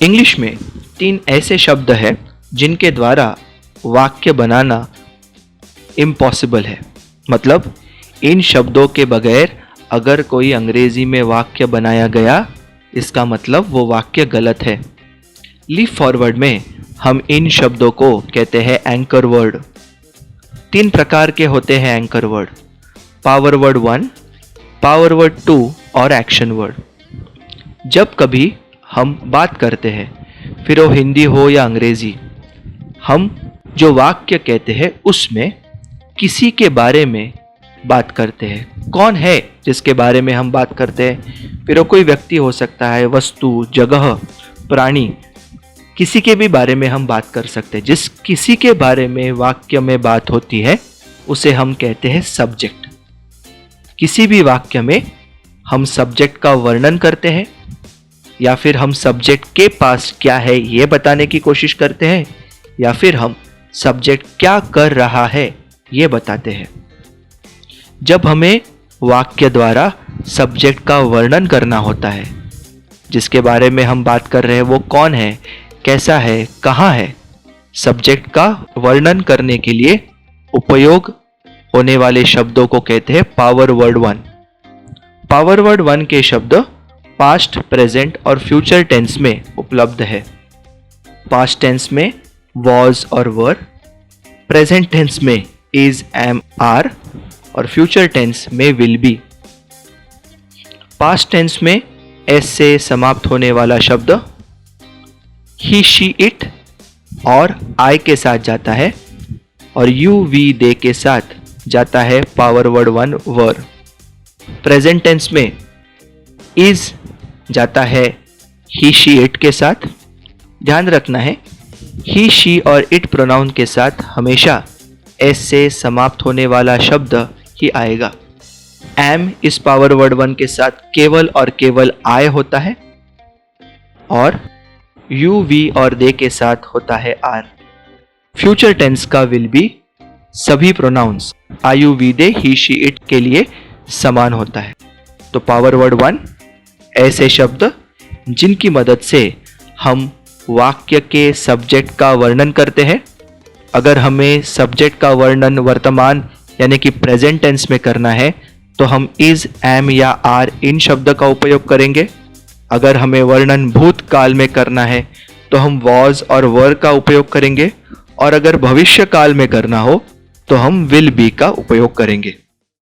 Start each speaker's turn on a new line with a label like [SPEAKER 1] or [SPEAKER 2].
[SPEAKER 1] English में 3 ऐसे शब्द हैं जिनके द्वारा वाक्य बनाना इम्पॉसिबल है। मतलब इन शब्दों के बगैर अगर कोई अंग्रेजी में वाक्य बनाया गया, इसका मतलब वो वाक्य गलत है। लीप फॉरवर्ड में हम इन शब्दों को कहते हैं एंकर वर्ड। 3 प्रकार के होते हैं anchor word: power word 1, power word 2 और एक्शन वर्ड। जब कभी हम बात करते हैं, फिर वो हिंदी हो या अंग्रेजी, हम जो वाक्य कहते हैं उसमें किसी के बारे में बात करते हैं। कौन है जिसके बारे में हम बात करते हैं? फिर वो कोई व्यक्ति हो सकता है, वस्तु, जगह, प्राणी, किसी के भी बारे में हम बात कर सकते हैं। जिस किसी के बारे में वाक्य में बात होती है उसे हम कहते हैं सब्जेक्ट। किसी भी वाक्य में हम सब्जेक्ट का वर्णन करते हैं या फिर हम सब्जेक्ट के पास क्या है ये बताने की कोशिश करते हैं या फिर हम सब्जेक्ट क्या कर रहा है ये बताते हैं। जब हमें वाक्य द्वारा सब्जेक्ट का वर्णन करना होता है, जिसके बारे में हम बात कर रहे हैं वो कौन है, कैसा है, कहाँ है, सब्जेक्ट का वर्णन करने के लिए उपयोग होने वाले शब्दों को कहते हैं पावर वर्ड 1। पावर वर्ड 1 के शब्द पास्ट, प्रेजेंट और फ्यूचर टेंस में उपलब्ध है। पास्ट टेंस में वॉज और वर, प्रेजेंट टेंस में इज, एम, आर और फ्यूचर टेंस में विल बी। पास्ट टेंस में एस से समाप्त होने वाला शब्द ही, शी, इट और आई के साथ जाता है और यू, वी, दे के साथ जाता है पावर वर्ड 1 वर। प्रेजेंट टेंस में इज जाता है ही, शी, इट के साथ। ध्यान रखना है, ही, शी और इट प्रोनाउन के साथ हमेशा एस से समाप्त होने वाला शब्द ही आएगा। एम इस पावर वर्ड 1 के साथ केवल और केवल आय होता है और यू, वी और दे के साथ होता है आर। फ्यूचर टेंस का विल बी सभी pronouns I, you, we, they, he, she, it के लिए समान होता है। तो पावर वर्ड 1 ऐसे शब्द जिनकी मदद से हम वाक्य के सब्जेक्ट का वर्णन करते हैं। अगर हमें सब्जेक्ट का वर्णन वर्तमान यानी कि प्रेजेंट टेंस में करना है तो हम इज, एम या आर इन शब्द का उपयोग करेंगे। अगर हमें वर्णन भूतकाल में करना है तो हम वॉज और वर का उपयोग करेंगे और अगर भविष्य काल में करना हो तो हम विल बी का उपयोग करेंगे।